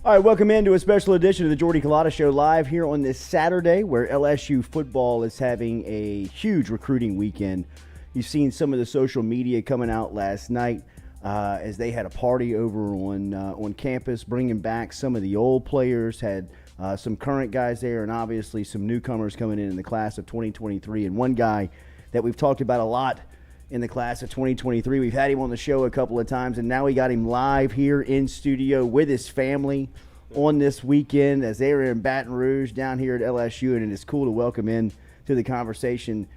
All right, welcome into a special edition of the Jordy Culotta Show live here on this Saturday where LSU football is having a huge recruiting weekend. You've seen some of the social media coming out last night as they had a party over on campus, bringing back some of the old players, had some current guys there, and obviously some newcomers coming in the class of 2023. And one guy that we've talked about a lot in the class of 2023. We've had him on the show a couple of times, and now we got him live here in studio with his family on this weekend as they were in Baton Rouge down here at LSU, and it's cool to welcome in to the conversation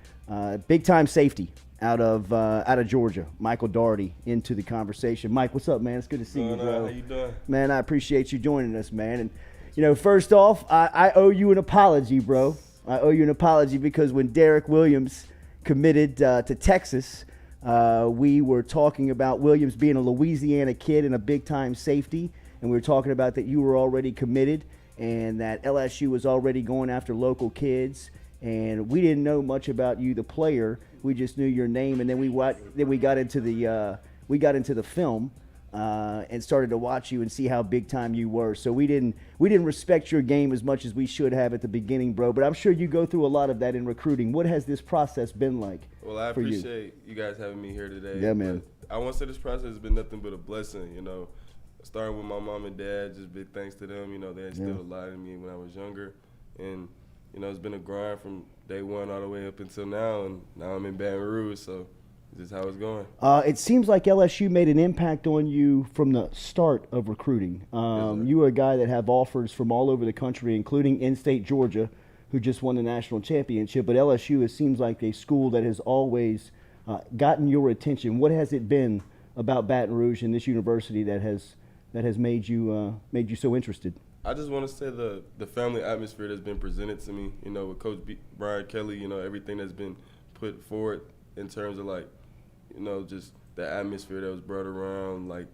big-time safety out of Georgia, Michael Daugherty, into the conversation. Mike, what's up, man? It's good to see you, bro. How you doing? Man, I appreciate you joining us, man. And, you know, first off, I owe you an apology, bro. I owe you an apology because when Derek Williams committed to Texas, we were talking about Williams being a Louisiana kid and a big-time safety, and we were talking about that you were already committed and that LSU was already going after local kids, and we didn't know much about you, the player. We just knew your name, and then we got into the film and started to watch you and see how big time you were. So we didn't respect your game as much as we should have at the beginning, bro. But I'm sure you go through a lot of that in recruiting. What has this process been like? Well, I appreciate you guys having me here today. Yeah, man. But I want to say this process has been nothing but a blessing. You know, starting with my mom and dad, just big thanks to them. You know, they instilled a lot in me when I was younger, and you know, it's been a grind from day one all the way up until now, and now I'm in Baton Rouge, so this is how it's going. It seems like LSU made an impact on you from the start of recruiting. You were a guy that have offers from all over the country, including in-state Georgia, who just won the national championship. But LSU, it seems like a school that has always gotten your attention. What has it been about Baton Rouge and this university that has made you so interested? I just want to say the family atmosphere that's been presented to me, you know, with Coach Brian Kelly, you know, everything that's been put forward in terms of, like, you know, just the atmosphere that was brought around, like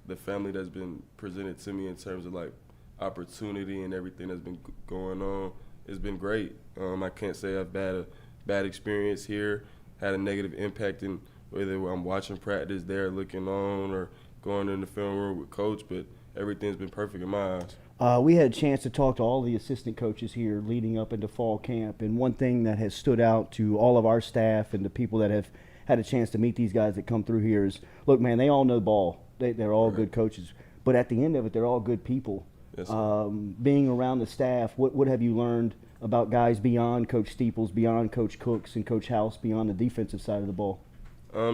the family that's been presented to me in terms of, like, opportunity and everything that's been going on. It's been great. I can't say I've had a bad experience here, had a negative impact in whether I'm watching practice there, looking on, or going in the film room with Coach, but everything's been perfect in my eyes. We had a chance to talk to all the assistant coaches here leading up into fall camp, and one thing that has stood out to all of our staff and the people that have had a chance to meet these guys that come through here is, look, man, they all know ball. They're all good coaches, but at the end of it, they're all good people. Yes, being around the staff, what have you learned about guys beyond Coach Steeples, beyond Coach Cooks and Coach House, beyond the defensive side of the ball?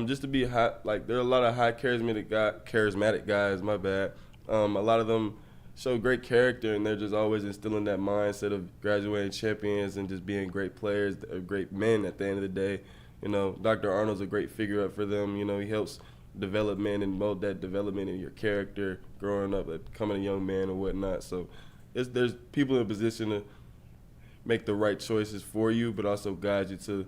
Just to be hot, like, there are a lot of high charismatic guys, my bad. A lot of them show great character, and they're just always instilling that mindset of graduating champions and just being great players, great men at the end of the day. You know, Dr. Arnold's a great figure up for them. You know, he helps develop men and mold that development in your character growing up, becoming a young man and whatnot. So there's people in a position to make the right choices for you, but also guide you to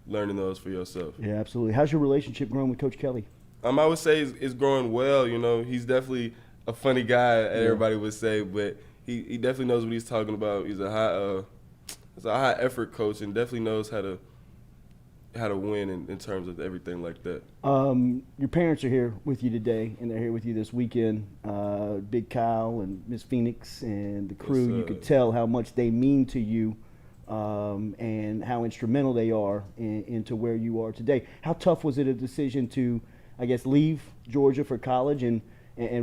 learning those for yourself. Yeah, absolutely. How's your relationship growing with Coach Kelly? I would say it's growing well. You know, he's definitely a funny guy, everybody would say, but he definitely knows what he's talking about. He's a high effort coach and definitely knows how to win in terms of everything like that. Your parents are here with you today, and they're here with you this weekend. Big Kyle and Miss Phoenix and the crew. Yes, you could tell how much they mean to you and how instrumental they are into where you are today. How tough was it a decision to, I guess, leave Georgia for college, and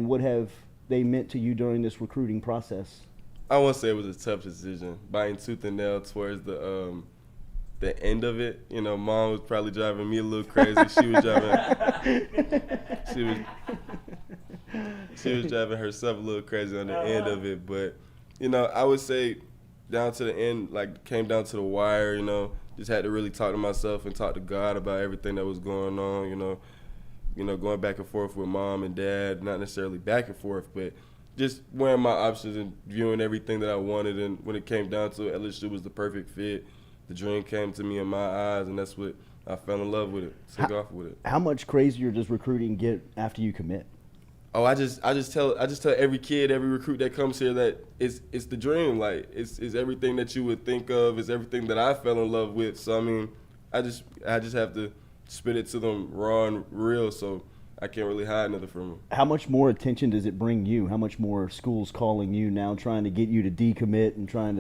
what have they meant to you during this recruiting process? I won't say it was a tough decision. Biting tooth and nail towards the end of it. You know, Mom was probably driving me a little crazy. She was driving herself a little crazy on the end of it. But, you know, I would say down to the end, like, came down to the wire, you know, just had to really talk to myself and talk to God about everything that was going on, you know, going back and forth with Mom and Dad, not necessarily back and forth, but just weighing my options and viewing everything that I wanted. And when it came down to it, LSU was the perfect fit. The dream came to me in my eyes, and that's what I fell in love with it, took off with it. How much crazier does recruiting get after you commit? Oh, I just tell every kid, every recruit that comes here that it's the dream. Like, it's everything that you would think of. It's everything that I fell in love with. So I mean, I just have to spit it to them raw and real. So I can't really hide nothing from him. How much more attention does it bring you? How much more are schools calling you now, trying to get you to decommit and trying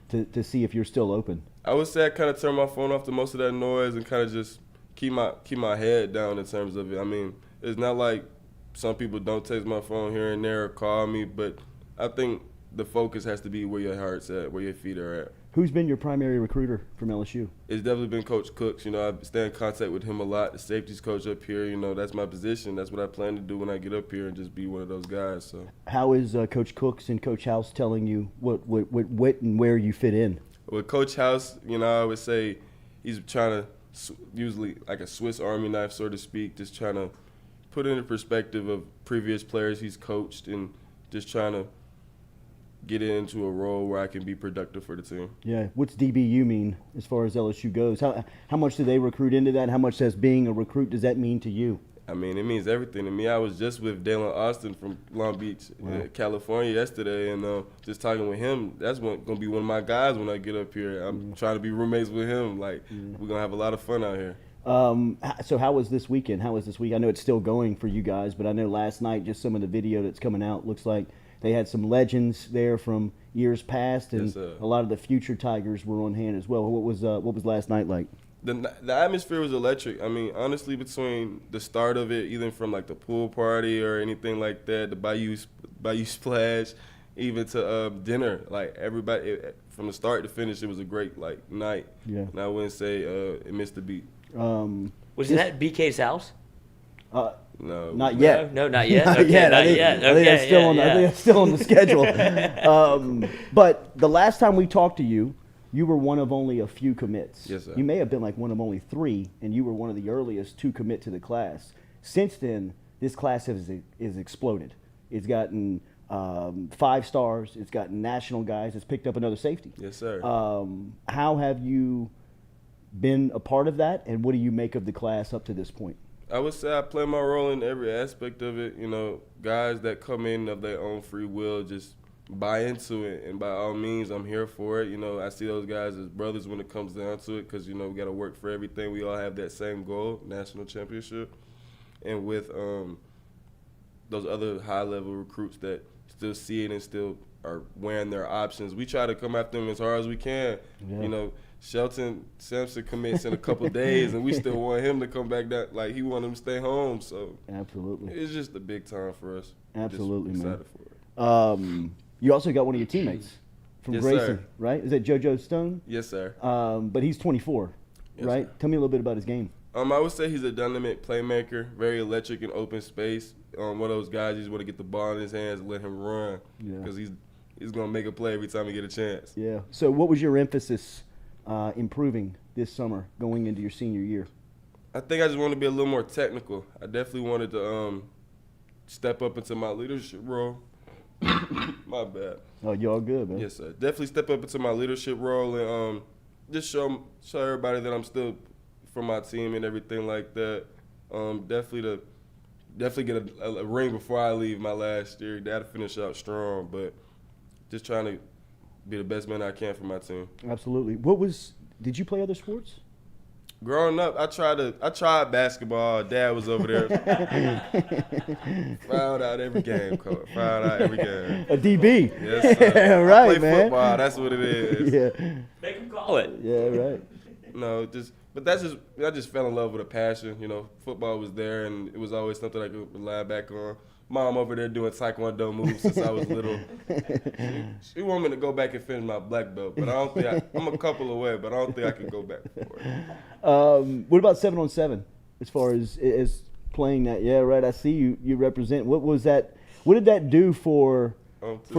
to see if you're still open? I would say I kind of turn my phone off to most of that noise and kind of just keep my head down in terms of it. I mean, it's not like some people don't text my phone here and there or call me, but I think the focus has to be where your heart's at, where your feet are at. Who's been your primary recruiter from LSU? It's definitely been Coach Cooks. You know, I stay in contact with him a lot. The safeties coach up here, you know, that's my position. That's what I plan to do when I get up here and just be one of those guys. So, how is Coach Cooks and Coach House telling you what and where you fit in? With Coach House, you know, I would say he's trying to usually like a Swiss Army knife, so to speak, just trying to put into perspective of previous players he's coached and just trying to get into a role where I can be productive for the team. Yeah. What's DBU mean as far as LSU goes? How much do they recruit into that? How much does being a recruit does that mean to you? I mean, it means everything to me. I was just with Dalen Austin from Long Beach, California yesterday, and just talking with him. That's going to be one of my guys when I get up here. I'm trying to be roommates with him. Like, we're going to have a lot of fun out here. So how was this weekend? How was this week? I know it's still going for you guys, but I know last night just some of the video that's coming out looks like they had some legends there from years past, and a lot of the future Tigers were on hand as well. What was last night like? The atmosphere was electric. I mean, honestly, between the start of it, either from like the pool party or anything like that, the Bayou Splash, even to dinner, like everybody from the start to finish, it was a great like night. Yeah. And I wouldn't say it missed a beat. Was it at BK's house? No, not yet. No, not yet. Not Okay, yet. not I think, yet. I think Okay, that's still yeah, I think that's still on the schedule. But the last time we talked to you, you were one of only a few commits. Yes, sir. You may have been like one of only 3, and you were one of the earliest to commit to the class. Since then, this class has exploded. It's gotten 5 stars. It's gotten national guys. It's picked up another safety. Yes, sir. How have you been a part of that, and what do you make of the class up to this point? I would say I play my role in every aspect of it. You know, guys that come in of their own free will just buy into it, and by all means, I'm here for it. You know, I see those guys as brothers when it comes down to it, because, you know, we got to work for everything. We all have that same goal, national championship. And with those other high-level recruits that still see it and still are weighing their options, we try to come after them as hard as we can. Yeah. You know, Shelton Sampson commits in a couple days, and we still want him to come back down. Like, he want him to stay home. So absolutely, it's just a big time for us. Absolutely, just man. excited for it. You also got one of your teammates from Yes, Grayson, sir. right? Is that JoJo Stone? Yes, sir. But he's 24, yes, right? Sir. Tell me a little bit about his game. I would say he's a dynamic playmaker, very electric in open space. One of those guys, you just want to get the ball in his hands and let him run, because he's going to make a play every time he get a chance. Yeah. So what was your emphasis improving this summer going into your senior year? I think I just wanted to be a little more technical. I definitely wanted to step up into my leadership role. My bad. Oh, you all good, man. Yes, sir. Definitely step up into my leadership role and just show everybody that I'm still for my team and everything like that. Definitely get a ring before I leave my last year. That'll finish out strong, but just trying to be the best man I can for my team. Absolutely. Did you play other sports? Growing up, I tried basketball. Dad was over there. Fouled out every game, coach. Fouled out every game. A DB. Yes, sir. Right, I play man. football. That's what it is. Yeah. Make him call it. Yeah, right. No, I just fell in love with a passion. You know, football was there, and it was always something I could rely back on. Mom over there doing taekwondo moves since I was little. She wanted me to go back and finish my black belt, but I don't think I'm a couple away, but I don't think I can go back for it. What about 7-on-7 as far as playing that? Yeah, right. I see you represent. What was that? What did that do for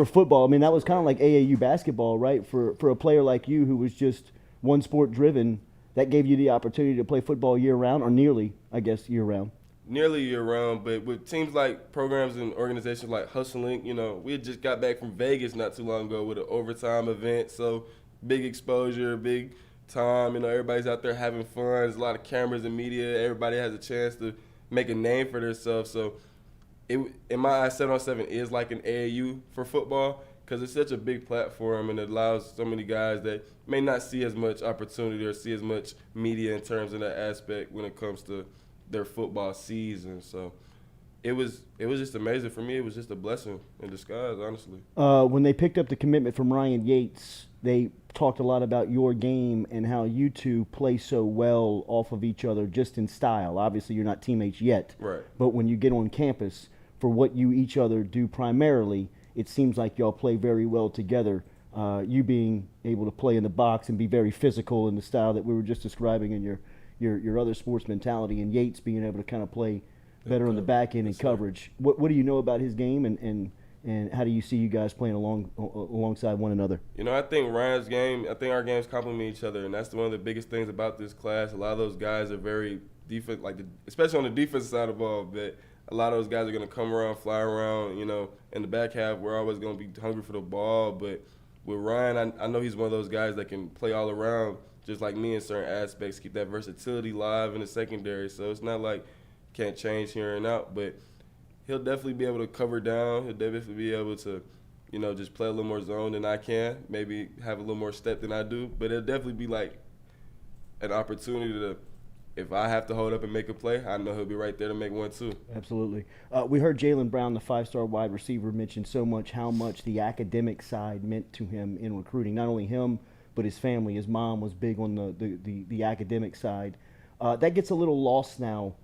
football? I mean, that was kind of like AAU basketball, right? For a player like you who was just one sport driven, that gave you the opportunity to play football year round, or nearly, I guess, year round. Nearly year round, but with teams like programs and organizations like Hustling, you know, we had just got back from Vegas not too long ago with an overtime event, so big exposure, big time, you know, everybody's out there having fun, there's a lot of cameras and media, everybody has a chance to make a name for themselves, so in my eyes, 7-on-7 is like an AAU for football, because it's such a big platform and it allows so many guys that may not see as much opportunity or see as much media in terms of that aspect when it comes to their football season. So it was just amazing for me. It was just a blessing in disguise, honestly. When they picked up the commitment from Ryan Yates, they talked a lot about your game and how you two play so well off of each other just in style. Obviously, you're not teammates yet. Right. But when you get on campus, for what you each other do primarily, it seems like y'all play very well together. You being able to play in the box and be very physical in the style that we were just describing in your other sports mentality, and Yates being able to kind of play better on the back end and coverage. What do you know about his game, and how do you see you guys playing alongside one another? You know, I think Ryan's game, I think our games complement each other, and that's one of the biggest things about this class. A lot of those guys are very defense, especially on the defensive side of the ball, but a lot of those guys are going to come around, fly around. You know, in the back half, we're always going to be hungry for the ball, but with Ryan, I know he's one of those guys that can play all around, just like me in certain aspects, keep that versatility live in the secondary. So it's not like can't change here and out, but he'll definitely be able to cover down. He'll definitely be able to, you know, just play a little more zone than I can, maybe have a little more step than I do. But it'll definitely be like an opportunity to, if I have to hold up and make a play, I know he'll be right there to make one too. Absolutely. We heard Jalen Brown, the 5-star wide receiver, mention so much how much the academic side meant to him in recruiting. Not only him, but his family. His mom was big on the academic side. That gets a little lost now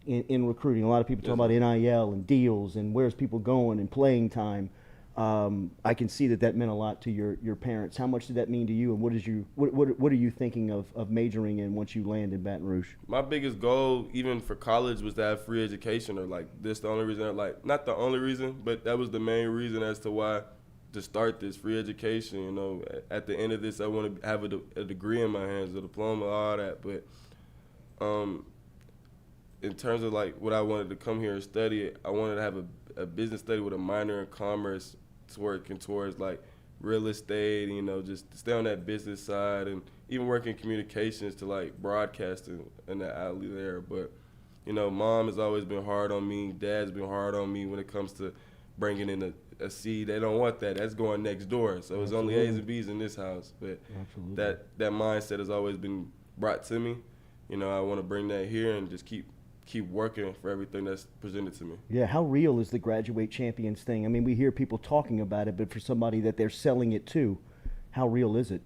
in recruiting. A lot of people talk about NIL and deals and where's people going and playing time. I can see that meant a lot to your parents. How much did that mean to you, and what are you thinking of majoring in once you land in Baton Rouge? My biggest goal, even for college, was to have free education, or like this the only reason, like not the only reason, but that was the main reason as to why to start this free education. You know, at the end of this, I want to have a degree in my hands, a diploma, all that. But in terms of like what I wanted to come here and study, I wanted to have a business study with a minor in commerce, working towards like real estate, you know, just to stay on that business side, and even work in communications to like broadcasting in the alley there. But, you know, mom has always been hard on me. Dad's been hard on me when it comes to bringing in a seed. They don't want that. That's going next door. So it's only A's and B's in this house. But that mindset has always been brought to me. You know, I want to bring that here and just keep working for everything that's presented to me. Yeah, how real is the graduate champions thing? I mean, we hear people talking about it, but for somebody that they're selling it to, how real is it?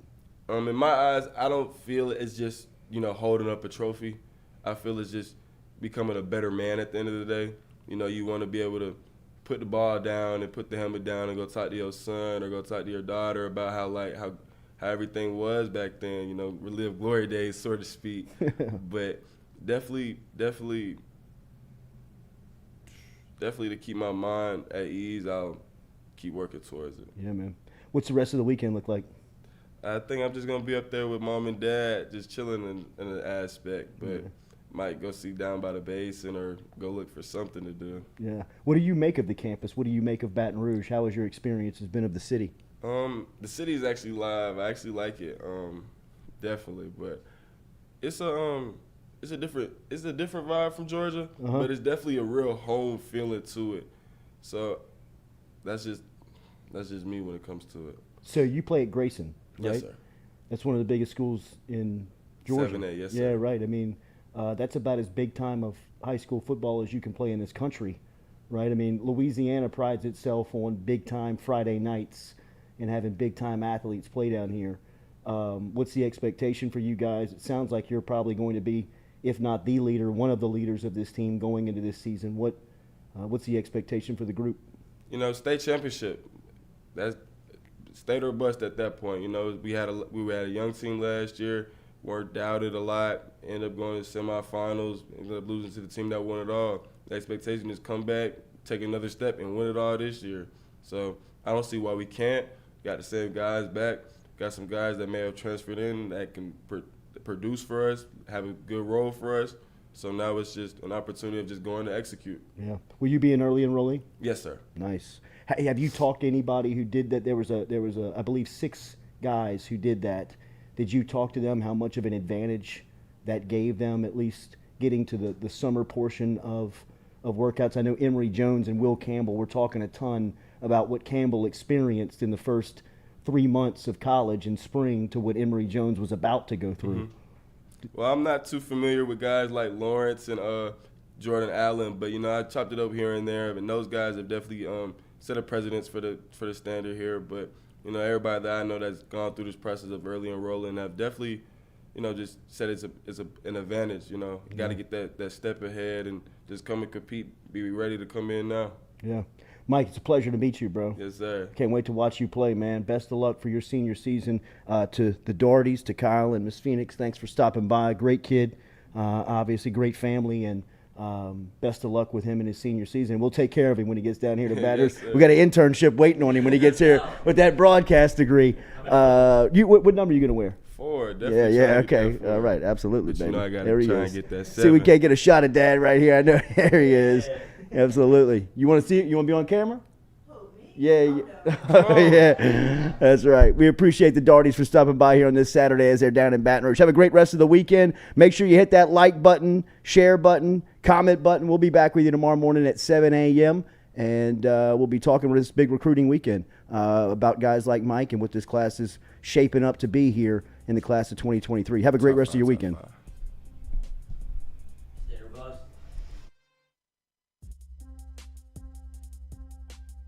In my eyes, I don't feel it's just, you know, holding up a trophy. I feel it's just becoming a better man at the end of the day. You know, you want to be able to put the ball down and put the helmet down and go talk to your son or go talk to your daughter about how everything was back then, you know, relive glory days, so to speak. But definitely to keep my mind at ease, I'll keep working towards it. Yeah, man. What's the rest of the weekend look like? I think I'm just going to be up there with mom and dad, just chilling in an aspect, but might go see Down by the Basin or go look for something to do. Yeah. What do you make of the campus? What do you make of Baton Rouge? How has your experience been of the city? The city is actually live. I actually like it, definitely, but it's a different vibe from Georgia, but it's definitely a real home feeling to it. So that's just me when it comes to it. So you play at Grayson, right? Yes, sir. That's one of the biggest schools in Georgia. 7A, yes, yeah, sir. right. I mean, that's about as big time of high school football as you can play in this country, right? I mean, Louisiana prides itself on big time Friday nights and having big time athletes play down here. What's the expectation for you guys? It sounds like you're probably going to be, if not the leader, one of the leaders of this team going into this season. What's the expectation for the group? You know, state championship. That's state or bust at that point. You know, we had a young team last year, weren't doubted a lot, ended up going to semifinals, ended up losing to the team that won it all. The expectation is come back, take another step, and win it all this year. So I don't see why we can't. Got the same guys back. Got some guys that may have transferred in that can produce for us, have a good role for us. So now it's just an opportunity of just going to execute. Yeah. Will you be an early enrollee? Yes, sir. Nice. Have you talked to anybody who did that? There was I believe 6 guys who did that. Did you talk to them how much of an advantage that gave them, at least getting to the summer portion of workouts? I know Emory Jones and Will Campbell were talking a ton about what Campbell experienced in the first 3 months of college in spring to what Emory Jones was about to go through. Well, I'm not too familiar with guys like Lawrence and Jordan Allen, but I chopped it up here and there. And those guys have definitely set a precedence for the standard here. But everybody that I know that's gone through this process of early enrolling have definitely, just said it's an advantage. Got to get that step ahead and just come and compete. Be ready to come in now. Yeah. Mike, it's a pleasure to meet you, bro. Yes, sir. Can't wait to watch you play, man. Best of luck for your senior season. To the Daughertys, to Kyle and Miss Phoenix, thanks for stopping by. Great kid, obviously great family, and best of luck with him in his senior season. We'll take care of him when he gets down here to Baton Rouge. Yes, We got an internship waiting on him when he gets here with that broadcast degree. What number are you going to wear? 4, definitely. Yeah, okay. All right, absolutely, But baby. I got There to he try is. and get that 7. See, we can't get a shot of Dad right here. I know. There he is. Absolutely. You want to see it? You want to be on camera? Yeah, yeah, that's right. We appreciate the Daughertys for stopping by here on this Saturday as they're down in Baton Rouge. Have a great rest of the weekend. Make sure you hit that like button, share button, comment button. We'll be back with you tomorrow morning at 7 a.m., and we'll be talking with this big recruiting weekend about guys like Mike and what this class is shaping up to be here in the class of 2023. Have a great rest of your weekend.